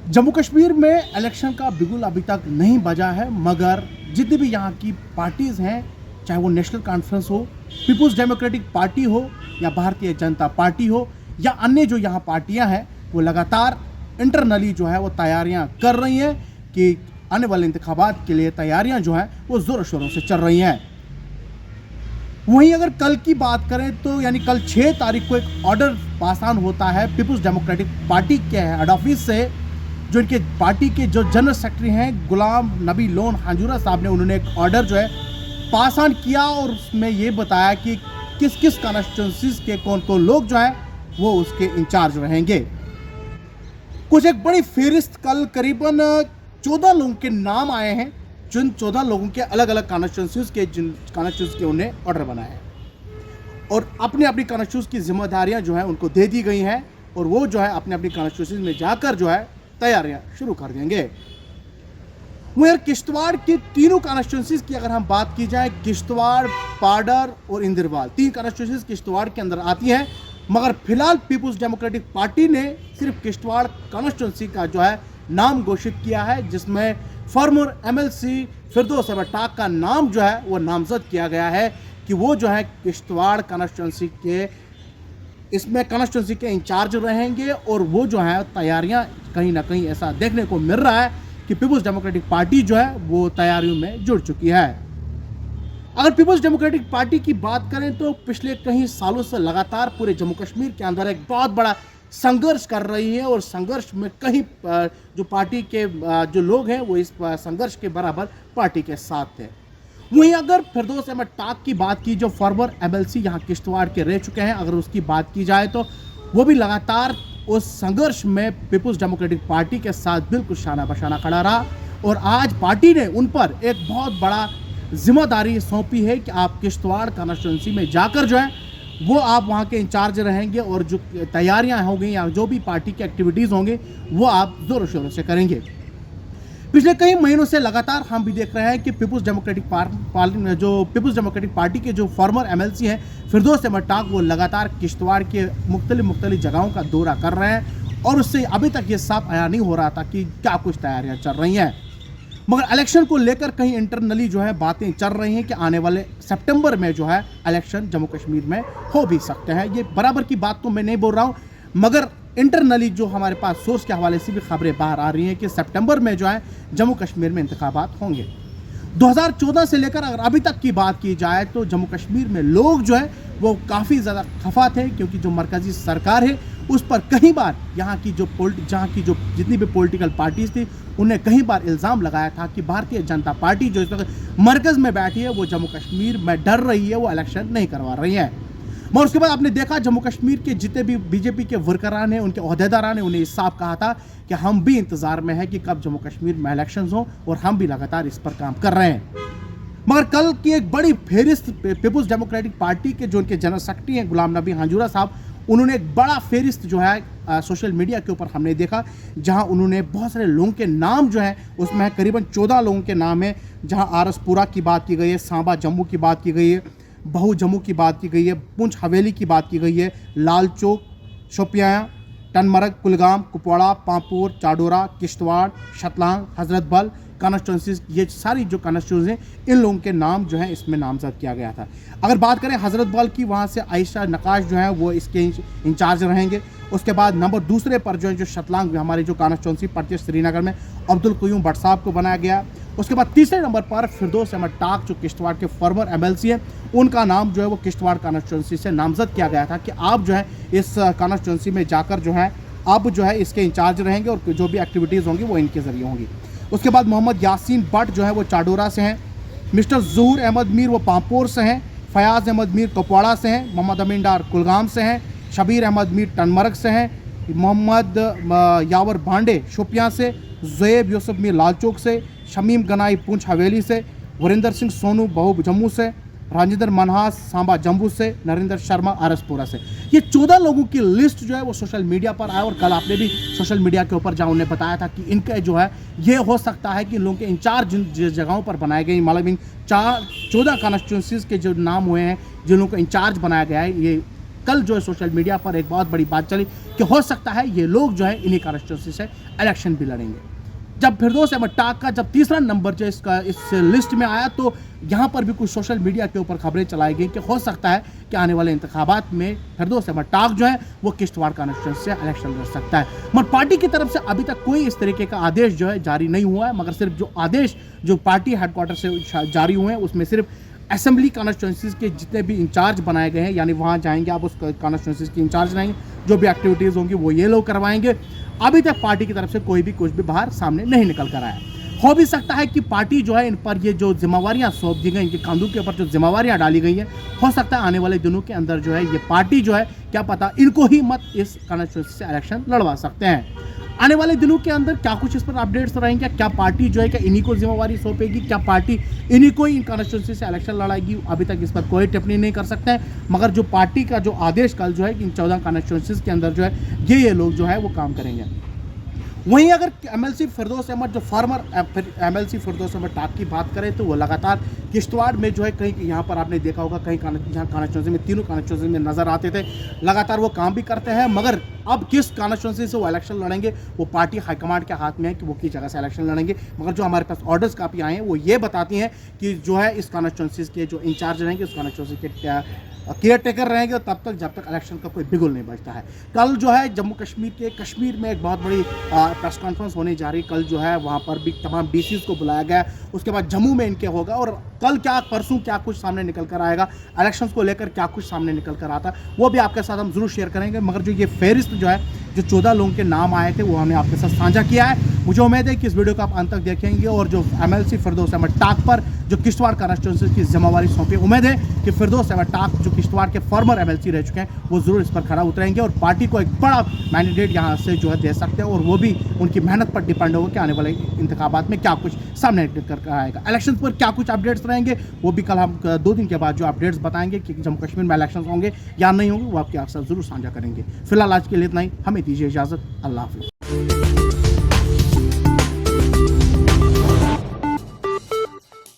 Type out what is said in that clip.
जम्मू कश्मीर में इलेक्शन का बिगुल अभी तक नहीं बजा है, मगर जितनी भी यहाँ की पार्टीज़ हैं, चाहे वो नेशनल कॉन्फ्रेंस हो, पीपुल्स डेमोक्रेटिक पार्टी हो या भारतीय जनता पार्टी हो या अन्य जो यहाँ पार्टियाँ हैं, वो लगातार इंटरनली जो है वो तैयारियाँ कर रही हैं कि आने वाले इंतखाबात के लिए तैयारियाँ जो हैं वो ज़ोरों शोरों से चल रही हैं। वहीं अगर कल की बात करें तो यानी कल 6 तारीख को एक ऑर्डर पास ऑन होता है पीपुल्स डेमोक्रेटिक पार्टी के हेड ऑफिस से, जो इनके पार्टी के जो जनरल सेक्रेटरी हैं गुलाम नबी लोन हांजुरा साहब ने, उन्होंने एक ऑर्डर जो है पास ऑन किया और उसमें ये बताया कि किस किस कॉन्स्टिट्यूंसीज के कौन कौन लोग जो हैं वो उसके इंचार्ज रहेंगे। कुछ एक बड़ी फहरिस्त कल करीबन 14 लोगों के नाम आए हैं, जिन 14 लोगों के अलग अलग कॉन्स्टिट्यूंसीज के जिन कॉन्स्टिट्यूंसी के उन्हें ऑर्डर बनाए हैं और अपनी अपनी कॉन्स्टिट्यूंसी की जिम्मेदारियां जो है उनको दे दी गई हैं और वो जो है अपने अपनी कॉन्स्टिट्यूंसी में जाकर जो है तैयारियां शुरू कर देंगे। वो यार किश्तवाड़ के तीनों कॉन्स्टिट्यूंसीज की अगर हम बात की जाए, किश्तवाड़, पाडर और इंदिरवाल, 3 कॉन्स्टिट्यूंसीज किश्तवाड़ के अंदर आती हैं, मगर फिलहाल पीपुल्स डेमोक्रेटिक पार्टी ने सिर्फ किश्तवाड़ कॉन्स्टिट्यूंसी का जो है नाम घोषित किया है, जिसमें फॉर्मर एमएलसी फिरदौस अहमद टाक का नाम जो है वो नामजद किया गया है कि वो जो है किश्तवाड़ कॉन्स्टिट्यूंसी के इसमें कॉन्स्टिट्यूंसी के इंचार्ज रहेंगे। और वो जो है तैयारियां कहीं ना कहीं ऐसा देखने को मिल रहा है कि पीपुल्स डेमोक्रेटिक पार्टी जो है वो तैयारियों में जुड़ चुकी है। अगर पीपुल्स डेमोक्रेटिक पार्टी की बात करें तो पिछले कई सालों से लगातार पूरे जम्मू कश्मीर के अंदर एक बहुत बड़ा संघर्ष कर रही है और संघर्ष में कहीं जो पार्टी के जो लोग हैं वो इस संघर्ष के बराबर पार्टी के साथ थे। वहीं अगर फिरदौस अहमद टाक की बात की, जो फॉर्मर एमएलसी यहाँ किश्तवाड़ के रह चुके हैं, अगर उसकी बात की जाए तो वो भी लगातार उस संघर्ष में पीपुल्स डेमोक्रेटिक पार्टी के साथ बिल्कुल शाना बशाना खड़ा रहा और आज पार्टी ने उन पर एक बहुत बड़ा जिम्मेदारी सौंपी है कि आप किश्तवाड़ कॉन्स्टिट्यूंसी में जाकर जो है वो आप वहाँ के इंचार्ज रहेंगे और जो तैयारियाँ होंगी या जो भी पार्टी की एक्टिविटीज़ होंगे वो आप ज़ोरों शोरों से करेंगे। पिछले कई महीनों से लगातार हम भी देख रहे हैं कि पीपुल्स डेमोक्रेटिक पार्टी के जो फॉर्मर एमएलसी हैं फिरदौस अहमद टाक, वो लगातार किश्तवाड़ के मुख्तलिफ जगहों का दौरा कर रहे हैं और उससे अभी तक ये साफ आया नहीं हो रहा था कि क्या कुछ तैयारियां चल रही हैं। मगर इलेक्शन को लेकर कहीं इंटरनली जो है बातें चल रही हैं कि आने वाले सितंबर में जो है इलेक्शन जम्मू कश्मीर में हो भी सकते हैं। ये बराबर की बात तो मैं नहीं बोल रहा हूँ, मगर इंटरनली जो हमारे पास सोर्स के हवाले से भी खबरें बाहर आ रही हैं कि सितंबर में जो है जम्मू कश्मीर में इंतखाबात होंगे। 2014 से लेकर अगर अभी तक की बात की जाए तो जम्मू कश्मीर में लोग जो है वो काफ़ी ज़्यादा खफा थे, क्योंकि जो मरकज़ी सरकार है उस पर कई बार जहाँ की जो जितनी भी पॉलिटिकल पार्टीज थी उन्हें कई बार इल्ज़ाम लगाया था कि भारतीय जनता पार्टी जो इस वक्त मरकज़ में बैठी है वो जम्मू कश्मीर में डर रही है, वो इलेक्शन नहीं करवा रही है। मगर उसके बाद आपने देखा जम्मू कश्मीर के जितने भी बीजेपी के वर्करान हैं, उनके ओहदेदारान ने उन्हें इस साफ कहा था कि हम भी इंतज़ार में हैं कि कब जम्मू कश्मीर में इलेक्शंस हों और हम भी लगातार इस पर काम कर रहे हैं। मगर कल की एक बड़ी फेरिस्त पीपुल्स डेमोक्रेटिक पार्टी के जो उनके जनरल सेक्रेटरी हैं गुलाम नबी हांजुरा साहब, उन्होंने एक बड़ा फेरिस्त जो है सोशल मीडिया के ऊपर हमने देखा, जहां उन्होंने बहुत सारे लोगों के नाम जो हैं उसमें है करीबन 14 लोगों के नाम हैं, जहां आरसपुरा की बात की गई है, सांबा जम्मू की बात की गई है, बहु जम्मू की बात की गई है, पुंछ हवेली की बात की गई है, लाल चौक, शोपियां, टनमरग, कुलगाम, कुपवाड़ा, पांपोर, चाडोरा, किश्तवाड़, शतलांग, हजरत बल कॉन्स्टिट्यूंसीज, ये सारी जो कॉन्स्टिट्यूंसी हैं इन लोगों के नाम जो है इसमें नामजद किया गया था। अगर बात करें हजरत बल की, वहाँ से आयशा नकाश जो है वो इसके इंचार्ज रहेंगे। उसके बाद नंबर दूसरे पर जो है जो शतलांग हमारी जो कॉन्स्टिट्यूंसी पड़ती है श्रीनगर में, अब्दुल क़य्यूम भट्ट साहब को बनाया गया। उसके बाद तीसरे नंबर पर फिरदौस अहमद टाक जो किश्तवाड़ के फॉर्मर एमएलसी हैं, उनका नाम जो है वो किश्तवाड़ कॉन्स्टिट्यूंसी से नामजद किया गया था कि आप जो है इस कॉन्स्टिट्यूंसी में जाकर जो है आप जो है इसके इंचार्ज रहेंगे और जो भी एक्टिविटीज़ होंगी वो इनके ज़रिए होंगी। उसके बाद मोहम्मद यासीन भट्ट जो है वो चाडोरा से हैं, मिस्टर ज़हूर अहमद मीर वो पांपोर से हैं, फयाज़ अहमद मीर कुपवाड़ा से हैं, मोहम्मद अमीन डार कुलगाम से हैं, शबीर अहमद मीर टनमरग से हैं, मोहम्मद यावर भांडे शोपियां से, ज़ुएब यूसुफ मीर लालचौक से, शमीम गनाई पुंछ हवेली से, वरिंदर सिंह सोनू बहु जम्मू से, राजेंद्र मनहास सांबा जम्मू से, नरेंद्र शर्मा आरसपुरा से। ये 14 लोगों की लिस्ट जो है वो सोशल मीडिया पर आया और कल आपने भी सोशल मीडिया के ऊपर जहाँ उन्हें बताया था कि इनके जो है ये हो सकता है कि इन लोगों के इंचार्ज जिन जगहों पर बनाए गए, मतलब इन 14 कॉन्स्टिट्यूंसीज के जो नाम हुए हैं जिन लोगों को इंचार्ज बनाया गया है, ये कल जो है सोशल मीडिया पर एक बहुत बड़ी बात चली कि हो सकता है ये लोग जो है इन्हीं कॉन्स्टिट्यूंसी से इलेक्शन भी लड़ेंगे। जब फिरदौस अहमद टाक का जब तीसरा नंबर जो इस लिस्ट में आया तो यहाँ पर भी कुछ सोशल मीडिया के ऊपर खबरें चलाई गई कि हो सकता है कि आने वाले इंतखाबात में फिरदौस अहमद टाक जो है वो किश्तवाड़ कॉन्स्टिट्यूंसी से इलेक्शन लड़ सकता है। मगर पार्टी की तरफ से अभी तक कोई इस तरीके का आदेश जो है जारी नहीं हुआ है, मगर सिर्फ जो आदेश जो पार्टी हेडक्वार्टर से जारी हुए हैं उसमें सिर्फ असेंबली कॉन्स्टिट्यूंसीज के जितने भी इंचार्ज बनाए गए हैं, यानी वहाँ जाएंगे आप उस कॉन्स्टिट्यूंसीज के इंचार्ज रहेंगे, जो भी एक्टिविटीज़ होंगी वो ये लोग करवाएंगे। अभी तक पार्टी की तरफ से कोई भी कुछ भी बाहर सामने नहीं निकल कर आया। हो भी सकता है कि पार्टी जो है इन पर ये जो जिम्मेवारियां सौंप दी गई, इनके कंधों के ऊपर जो जिम्मेवारियां डाली गई हैं, हो सकता है आने वाले दिनों के अंदर जो है ये पार्टी जो है क्या पता इनको ही मत इस कॉन्स्टिट्यूंसी से इलेक्शन लड़वा सकते हैं। आने वाले दिनों के अंदर क्या कुछ इस पर अपडेट्स रहेंगे, क्या पार्टी जो है क्या इन्हीं को जिम्मेवारी सौंपेगी, क्या पार्टी इन्हीं को ही इन कॉन्स्टिट्यूंसी से इलेक्शन लड़ाएगी, अभी तक इस पर कोई टिप्पणी नहीं कर सकते हैं। मगर जो पार्टी का जो आदेश कल जो है इन 14 कॉन्स्टिट्यूंसीज के अंदर जो है ये लोग जो है वो काम करेंगे। वहीं अगर एमएलसी फिरदौस अहमद जो फार्मर एमएलसी फिरदौस अहमद टाक की बात करें तो वो लगातार किश्तवाड़ में जो है कहीं यहाँ पर आपने देखा होगा कहीं जहाँ कॉन्स्टिट्यूंसी में तीनों कॉन्स्टिट्यूंसी में नजर आते थे, लगातार वो काम भी करते हैं। मगर अब किस कॉन्स्टिट्यूंसी से वो इलेक्शन लड़ेंगे वो पार्टी हाईकमांड के हाथ में है कि वो किस जगह से इलेक्शन लड़ेंगे। मगर जो हमारे पास ऑर्डर्स काफ़ी आए हैं वो ये बताती हैं कि जो है इस कॉन्स्टिट्यूंसी के जो इंचार्ज रहेंगे, उस कॉन्स्टिट्यूंसी के केयर टेकर रहेंगे तब तक जब तक इलेक्शन का कोई बिगुल नहीं बजता है। कल जो है जम्मू कश्मीर में एक बहुत बड़ी प्रेस कॉन्फ्रेंस होने जा रही। कल जो है वहाँ पर भी तमाम डीसीज को बुलाया गया, उसके बाद जम्मू में इनके होगा और कल क्या परसों क्या कुछ सामने निकल कर आएगा, इलेक्शंस को लेकर क्या कुछ सामने निकल कर आता वो भी आपके साथ हम जरूर शेयर करेंगे। मगर जो ये फेहरिस्त जो है जो 14 लोगों के नाम आए थे वो हमने आपके साथ साझा किया है। मुझे उम्मीद है कि इस वीडियो को आप अंत तक देखेंगे और जो एमएलसी फिरदौस अहमद टाक पर जो किश्तवाड़ कॉन्स्टिट्यूंसी की जिम्मेवारी सौंपी, उम्मीद है कि फिरदौस अहमद टाक जो किश्तवाड़ के फॉर्मर एमएलसी रह चुके हैं वो जरूर इस पर खड़ा उतरेंगे और पार्टी को एक बड़ा मैंडेट यहाँ से जो है दे सकते हैं और वो भी उनकी मेहनत पर डिपेंड होगा कि आने वाले इंतखाबात में क्या कुछ सामने कर आएगा। इलेक्शन पर क्या कुछ अपडेट्स रहेंगे वो भी कल हम 2 दिन के बाद जो अपडेट्स बताएंगे कि जम्मू कश्मीर में इलेक्शन होंगे या नहीं होंगे वो आपके साथ जरूर साझा करेंगे। फिलहाल आज के लिए इतना ही, हमें दीजिए इजाज़त। अल्लाह हाफिज़।